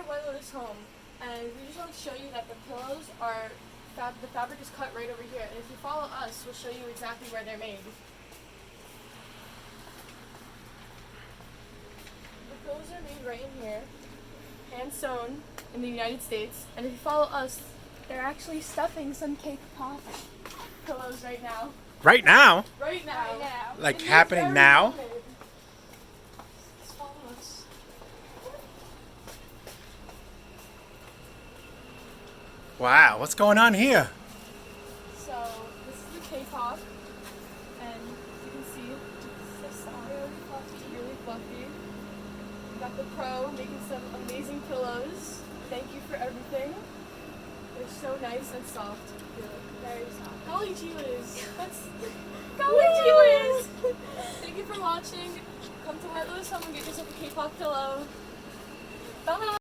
White Lotus Home, and we just want to show you that the pillows are, the fabric is cut right over here, and if you follow us, we'll show you exactly where they're made. The pillows are made right in here, hand sewn in the United States, and if you follow us, they're actually stuffing some Kapok pillows right now. Right now? Right now. Like happening now? Just follow us. Wow, what's going on here? So this is the Kapok, and you can see it's so really fluffy. We got the pro making some amazing pillows. Thank you for everything. They're so nice and soft. Very soft. Golly gee whiz. Golly gee whiz. Thank you for watching. Come to White Lotus Home and get yourself a Kapok pillow. Bye.